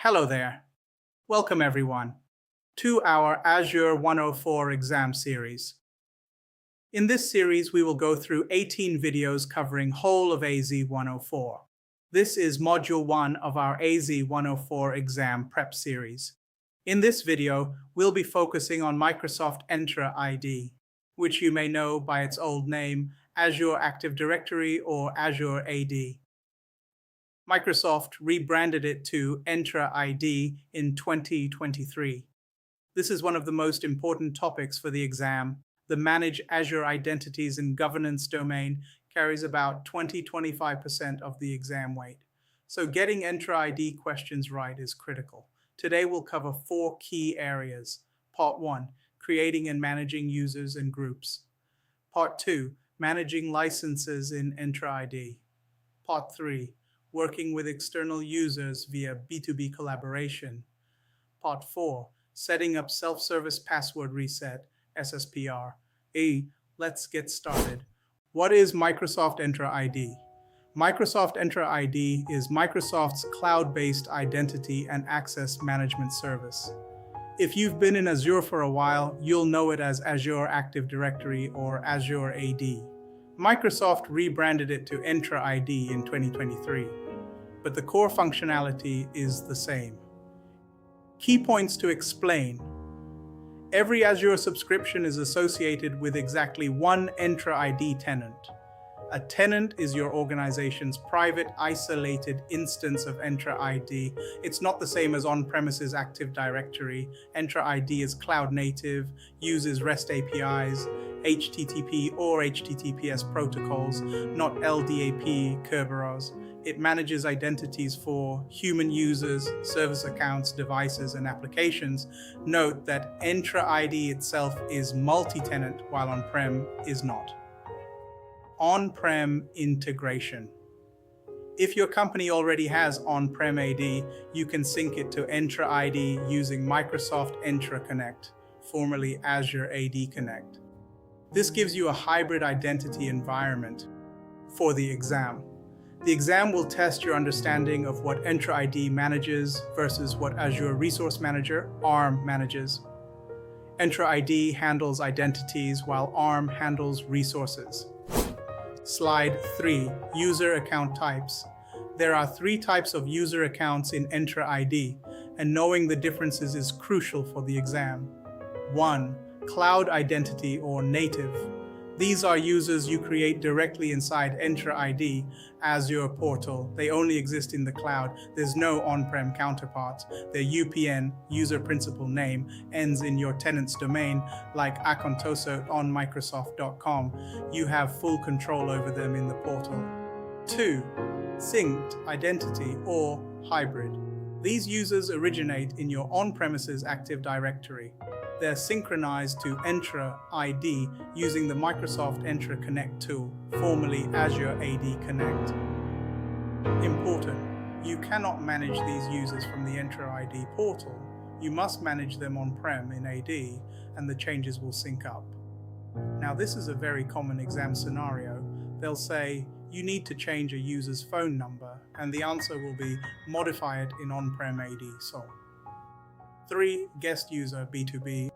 Hello there. Welcome everyone to our Azure 104 exam series. In this series, we will go through 18 videos covering whole of AZ-104. This is Module 1 of our AZ-104 exam prep series. In this video, we'll be focusing on Microsoft Entra ID, which you may know by its old name, Azure Active Directory or Azure AD. Microsoft rebranded it to Entra ID in 2023. This is one of the most important topics for the exam. The Manage Azure Identities and Governance domain carries about 20-25% of the exam weight. So getting Entra ID questions right is critical. Today we'll cover 4 key areas. Part 1, creating and managing users and groups. Part 2, managing licenses in Entra ID. Part 3, working with external users via B2B collaboration. Part 4, setting up self-service password reset, SSPR. Let's get started. What is Microsoft Entra ID? Microsoft Entra ID is Microsoft's cloud-based identity and access management service. If you've been in Azure for a while, you'll know it as Azure Active Directory or Azure AD. Microsoft rebranded it to Entra ID in 2023, but the core functionality is the same. Key points to explain. Every Azure subscription is associated with exactly one Entra ID tenant. A tenant is your organization's private, isolated instance of Entra ID. It's not the same as on-premises Active Directory. Entra ID is cloud-native, uses REST APIs, HTTP or HTTPS protocols, not LDAP, Kerberos. It manages identities for human users, service accounts, devices, and applications. Note that Entra ID itself is multi-tenant, while on-prem is not. On-prem integration. If your company already has on-prem AD, you can sync it to Entra ID using Microsoft Entra Connect, formerly Azure AD Connect. This gives you a hybrid identity environment for the exam. The exam will test your understanding of what Entra ID manages versus what Azure Resource Manager, ARM, manages. Entra ID handles identities while ARM handles resources. Slide 3, user account types. There are 3 types of user accounts in Entra ID, and knowing the differences is crucial for the exam. 1. Cloud identity or native. These are users you create directly inside Entra ID as your portal. They only exist in the cloud. There's no on-prem counterparts. Their UPN, user principal name, ends in your tenant's domain, like Acontoso on Microsoft.com. You have full control over them in the portal. 2. Synced identity or hybrid. These users originate in your on-premises Active Directory. They're synchronized to Entra ID using the Microsoft Entra Connect tool, formerly Azure AD Connect. Important, you cannot manage these users from the Entra ID portal. You must manage them on-prem in AD, and the changes will sync up. Now, this is a very common exam scenario. They'll say, you need to change a user's phone number, and the answer will be, modify it in on-prem AD. 3. Guest user, B2B.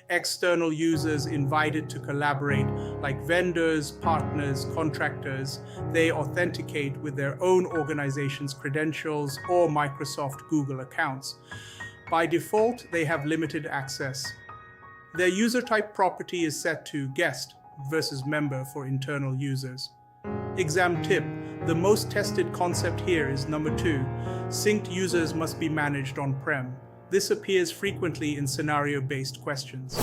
External users invited to collaborate, like vendors, partners, contractors. They authenticate with their own organization's credentials or Microsoft Google accounts. By default, they have limited access. Their user type property is set to guest versus member for internal users. Exam tip. The most tested concept here is number 2. Synced users must be managed on-prem. This appears frequently in scenario-based questions.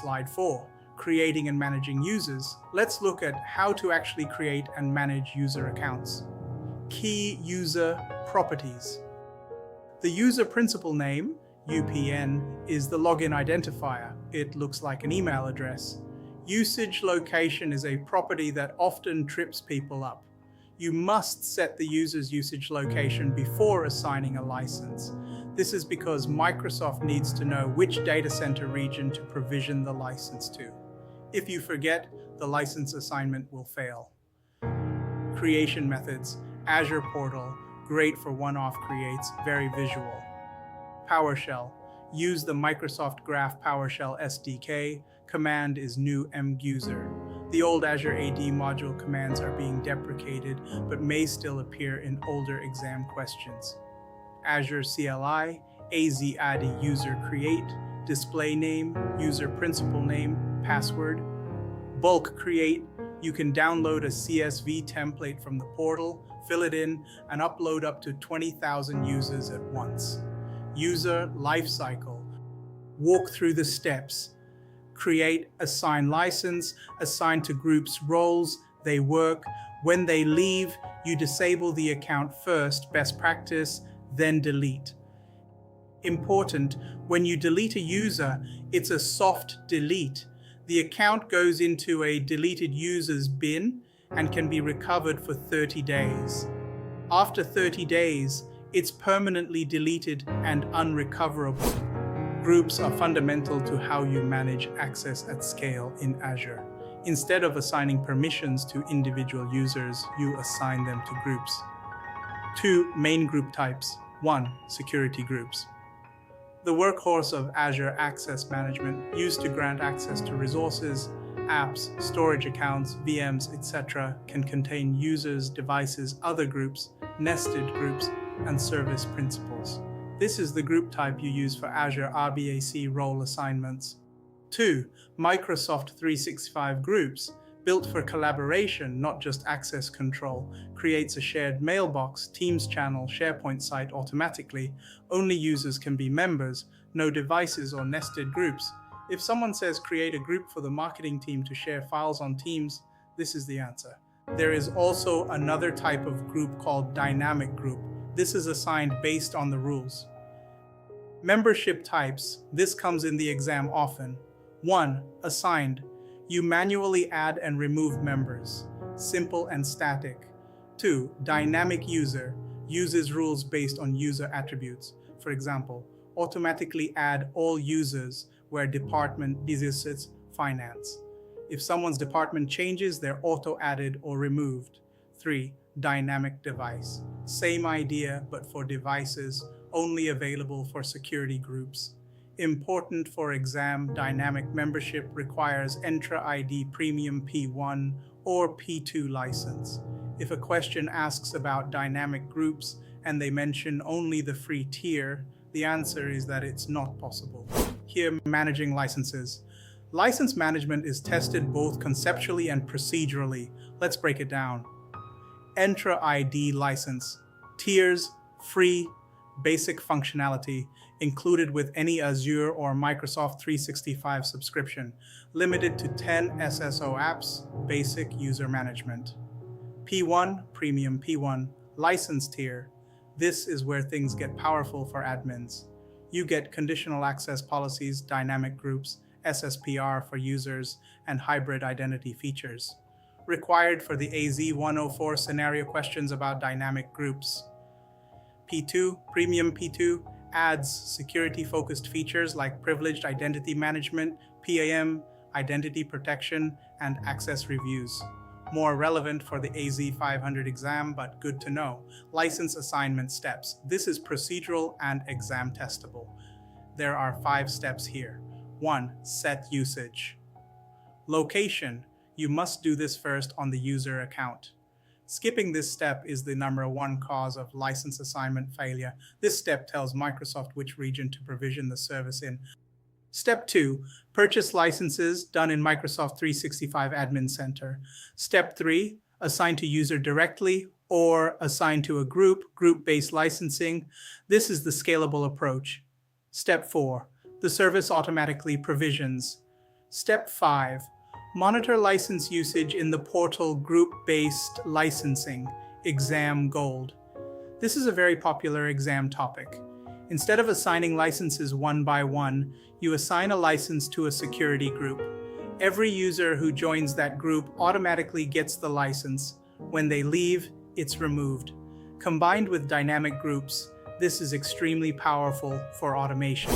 Slide 4, creating and managing users. Let's look at how to actually create and manage user accounts. Key user properties. The user principal name, UPN, is the login identifier. It looks like an email address. Usage location is a property that often trips people up. You must set the user's usage location before assigning a license. This is because Microsoft needs to know which data center region to provision the license to. If you forget, the license assignment will fail. Creation methods, Azure Portal, great for one-off creates, very visual. PowerShell. Use the Microsoft Graph PowerShell SDK. Command is new muser. The old Azure AD module commands are being deprecated, but may still appear in older exam questions. Azure CLI, AZ-ID user create, display name, user principal name, password. Bulk create. You can download a CSV template from the portal, fill it in, and upload up to 20,000 users at once. User lifecycle. Walk through the steps. Create, assign license, assign to groups roles, they work. When they leave, you disable the account first, best practice, then delete. Important, when you delete a user, it's a soft delete. The account goes into a deleted users bin and can be recovered for 30 days. After 30 days, it's permanently deleted and unrecoverable. Groups are fundamental to how you manage access at scale in Azure. Instead of assigning permissions to individual users, you assign them to groups. 2 main group types. 1. Security groups. The workhorse of Azure Access Management, used to grant access to resources, apps, storage accounts, VMs, etc., can contain users, devices, other groups, nested groups, and service principals. This is the group type you use for Azure RBAC role assignments. 2. Microsoft 365 groups, built for collaboration, not just access control, creates a shared mailbox, Teams channel, SharePoint site automatically. Only users can be members, no devices or nested groups. If someone says create a group for the marketing team to share files on Teams, this is the answer. There is also another type of group called dynamic group. This is assigned based on the rules. Membership types. This comes in the exam often. 1. Assigned. You manually add and remove members. Simple and static. 2. Dynamic user. Uses rules based on user attributes. For example, automatically add all users where department visits finance. If someone's department changes, they're auto-added or removed. 3. Dynamic device. Same idea, but for devices, only available for security groups. Important for exam, dynamic membership requires Entra ID Premium P1 or P2 license. If a question asks about dynamic groups and they mention only the free tier, the answer is that it's not possible. Here, managing licenses. License management is tested both conceptually and procedurally. Let's break it down. Entra ID license. Tiers, free, basic functionality, included with any Azure or Microsoft 365 subscription, limited to 10 SSO apps, basic user management. P1, Premium P1, license tier. This is where things get powerful for admins. You get conditional access policies, dynamic groups, SSPR for users, and hybrid identity features. Required for the AZ-104 scenario questions about dynamic groups. P2, Premium P2, adds security-focused features like privileged identity management, PAM, identity protection, and access reviews. More relevant for the AZ-500 exam, but good to know. License assignment steps. This is procedural and exam testable. There are 5 steps here. 1. Set usage. Location. You must do this first on the user account. Skipping this step is the #1 cause of license assignment failure. This step tells Microsoft which region to provision the service in. Step 2, purchase licenses done in Microsoft 365 Admin Center. Step 3, assign to user directly or assign to a group-based licensing. This is the scalable approach. Step 4, the service automatically provisions. Step 5, monitor license usage in the portal group-based licensing, exam gold. This is a very popular exam topic. Instead of assigning licenses one by one, you assign a license to a security group. Every user who joins that group automatically gets the license. When they leave, it's removed. Combined with dynamic groups, this is extremely powerful for automation.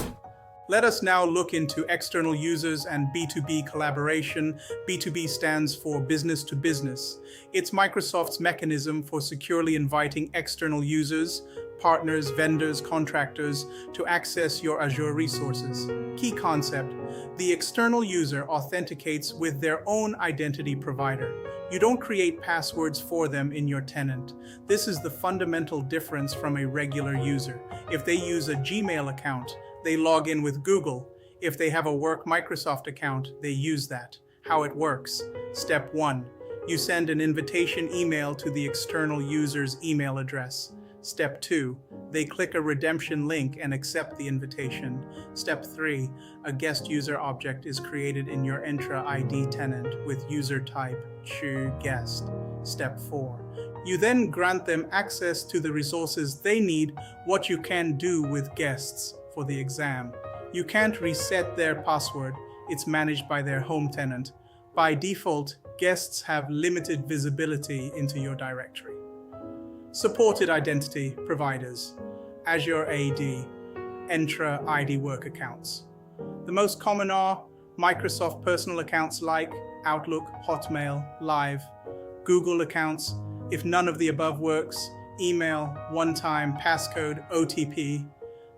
Let us now look into external users and B2B collaboration. B2B stands for business to business. It's Microsoft's mechanism for securely inviting external users, partners, vendors, contractors to access your Azure resources. Key concept: the external user authenticates with their own identity provider. You don't create passwords for them in your tenant. This is the fundamental difference from a regular user. If they use a Gmail account, they log in with Google. If they have a work Microsoft account, they use that. How it works. Step 1. You send an invitation email to the external user's email address. Step 2. They click a redemption link and accept the invitation. Step 3. A guest user object is created in your Entra ID tenant with user type guest. Step 4. You then grant them access to the resources they need. What you can do with guests for the exam. You can't reset their password. It's managed by their home tenant. By default, guests have limited visibility into your directory. Supported identity providers: Azure AD, Entra ID work accounts. The most common are Microsoft personal accounts like Outlook, Hotmail, Live, Google accounts. If none of the above works, email, one-time passcode, OTP.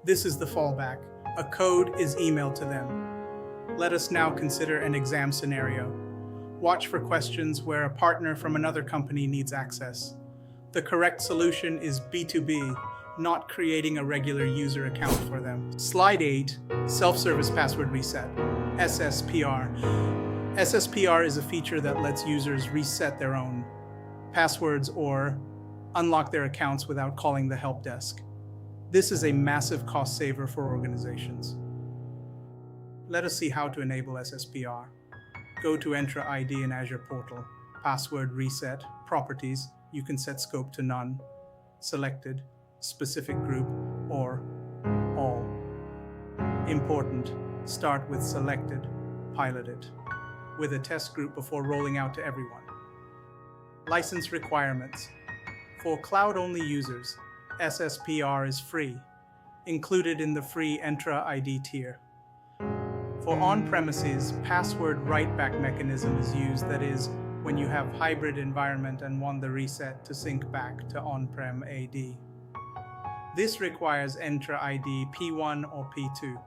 This is the fallback. A code is emailed to them. Let us now consider an exam scenario. Watch for questions where a partner from another company needs access. The correct solution is B2B, not creating a regular user account for them. Slide 8, Self-Service Password Reset, SSPR. SSPR is a feature that lets users reset their own passwords or unlock their accounts without calling the help desk. This is a massive cost saver for organizations. Let us see how to enable SSPR. Go to Entra ID in Azure portal, password reset, properties. You can set scope to none, selected, specific group, or all. Important, start with selected, pilot it with a test group before rolling out to everyone. License requirements. For cloud-only users, SSPR is free, included in the free Entra ID tier. For on-premises, password write-back mechanism is used, that is, when you have hybrid environment and want the reset to sync back to on-prem AD. This requires Entra ID P1 or P2.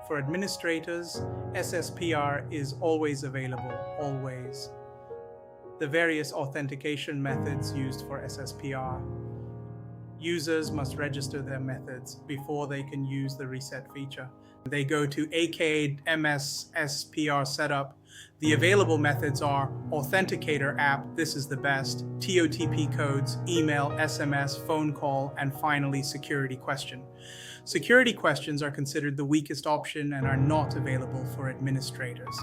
For administrators, SSPR is always available, always. The various authentication methods used for SSPR. Users must register their methods before they can use the reset feature. They go to AKMS SPR setup. The available methods are Authenticator app, this is the best, TOTP codes, email, SMS, phone call, and finally security question. Security questions are considered the weakest option and are not available for administrators.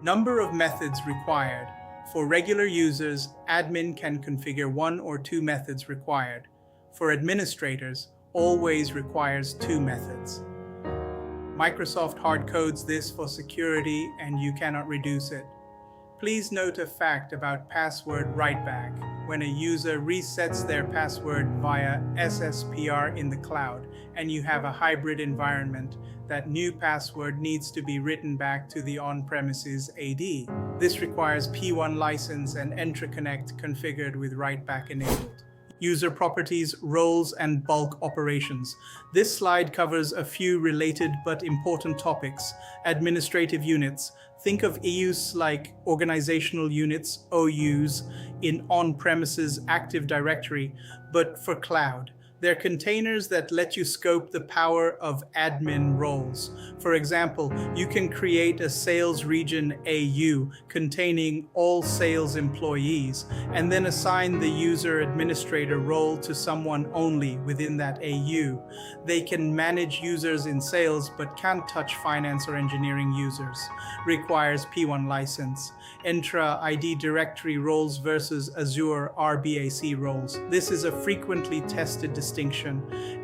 Number of methods required. For regular users, admin can configure 1 or 2 methods required. For administrators, always requires 2 methods. Microsoft hard codes this for security and you cannot reduce it. Please note a fact about password write-back. When a user resets their password via SSPR in the cloud and you have a hybrid environment, that new password needs to be written back to the on-premises AD. This requires P1 license and Entra Connect configured with write-back enabled. User properties, roles, and bulk operations. This slide covers a few related but important topics. Administrative units. Think of EUs like organizational units, OUs, in on-premises Active Directory, but for cloud. They're containers that let you scope the power of admin roles. For example, you can create a sales region AU containing all sales employees and then assign the user administrator role to someone only within that AU. They can manage users in sales but can't touch finance or engineering users. Requires P1 license. Entra ID directory roles versus Azure RBAC roles. This is a frequently tested distinction.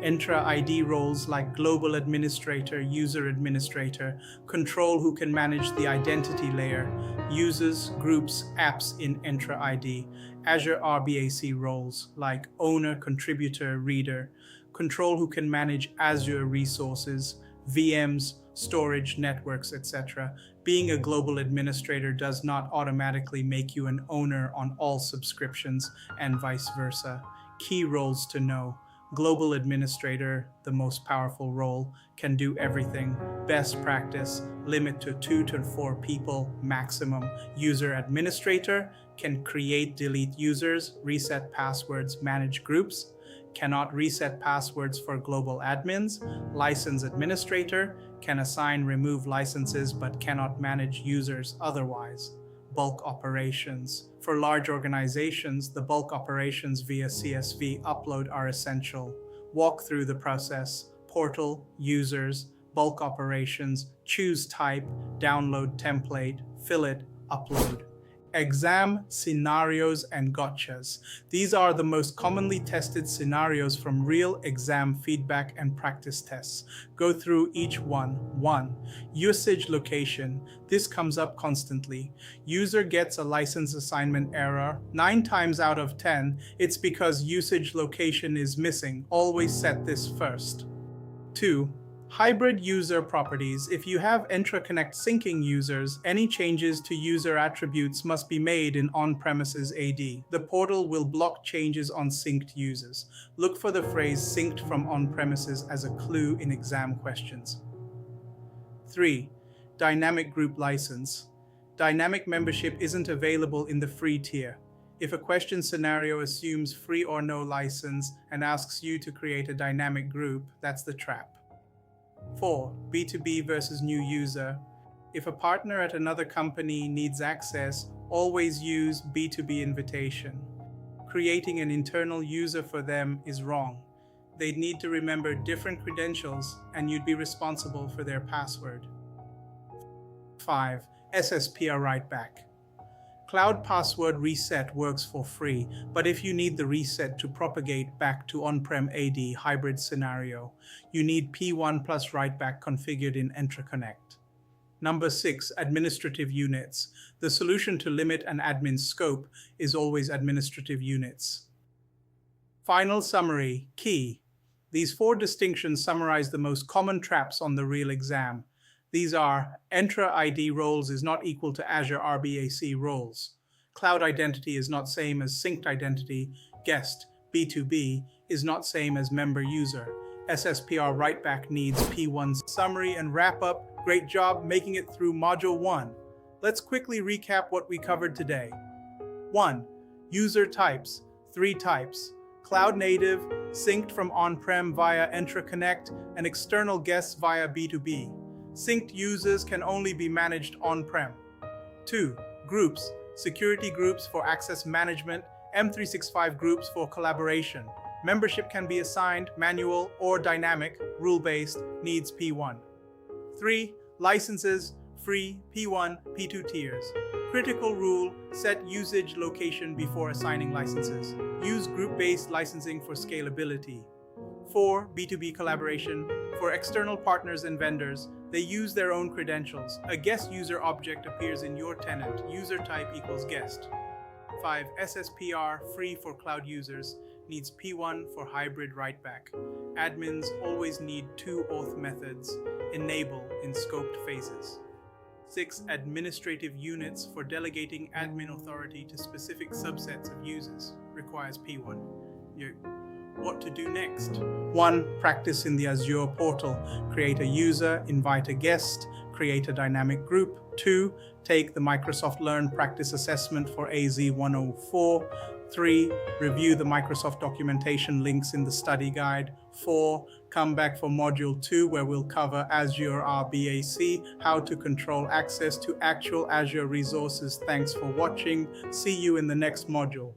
Entra ID roles like global administrator, user administrator, control who can manage the identity layer, users, groups, apps in Entra ID. Azure RBAC roles like owner, contributor, reader, control who can manage Azure resources, VMs, storage, networks, etc. Being a global administrator does not automatically make you an owner on all subscriptions and vice versa. Key roles to know. Global administrator, the most powerful role, can do everything. Best practice, limit to 2 to 4 people maximum. User administrator can create, delete users, reset passwords, manage groups. Cannot reset passwords for global admins. License administrator can assign, remove licenses, but cannot manage users otherwise. Bulk operations. For large organizations, the bulk operations via CSV upload are essential. Walk through the process, portal, users, bulk operations, choose type, download template, fill it, upload. Exam, scenarios, and gotchas. These are the most commonly tested scenarios from real exam feedback and practice tests. Go through each one. 1. Usage location. This comes up constantly. User gets a license assignment error. 9 times out of 10, it's because usage location is missing. Always set this first. 2. Hybrid user properties. If you have Entra Connect syncing users, any changes to user attributes must be made in on-premises AD. The portal will block changes on synced users. Look for the phrase synced from on-premises as a clue in exam questions. 3. Dynamic group license. Dynamic membership isn't available in the free tier. If a question scenario assumes free or no license and asks you to create a dynamic group, that's the trap. 4. B2B versus new user. If a partner at another company needs access, always use B2B invitation. Creating an internal user for them is wrong. They'd need to remember different credentials, and you'd be responsible for their password. 5. SSPR write-back. Cloud password reset works for free, but if you need the reset to propagate back to on-prem AD hybrid scenario, you need P1 plus write-back configured in Entra Connect. Number 6, administrative units. The solution to limit an admin's scope is always administrative units. Final summary. Key. These 4 distinctions summarize the most common traps on the real exam. These are: Entra ID roles is not equal to Azure RBAC roles. Cloud identity is not same as synced identity. Guest, B2B, is not same as member user. SSPR write-back needs P1. Summary and wrap-up. Great job making it through Module 1. Let's quickly recap what we covered today. 1. User types. 3 types. Cloud native, synced from on-prem via Entra Connect, and external guests via B2B. Synced users can only be managed on-prem. 2. Groups. Security groups for access management, M365 groups for collaboration. Membership can be assigned, manual, or dynamic, rule-based, needs P1. 3. Licenses, free, P1, P2 tiers. Critical rule, set usage location before assigning licenses. Use group-based licensing for scalability. 4. B2B collaboration. For external partners and vendors, they use their own credentials. A guest user object appears in your tenant. User type equals guest. 5. SSPR, free for cloud users, needs P1 for hybrid write-back. Admins always need 2 auth methods. Enable in scoped phases. 6. Administrative units for delegating admin authority to specific subsets of users, requires P1. What to do next? 1. Practice in the Azure portal. Create a user, invite a guest, create a dynamic group. 2. Take the Microsoft Learn Practice Assessment for AZ104. 3. Review the Microsoft documentation links in the study guide. 4. Come back for Module 2, where we'll cover Azure RBAC, how to control access to actual Azure resources. Thanks for watching. See you in the next module.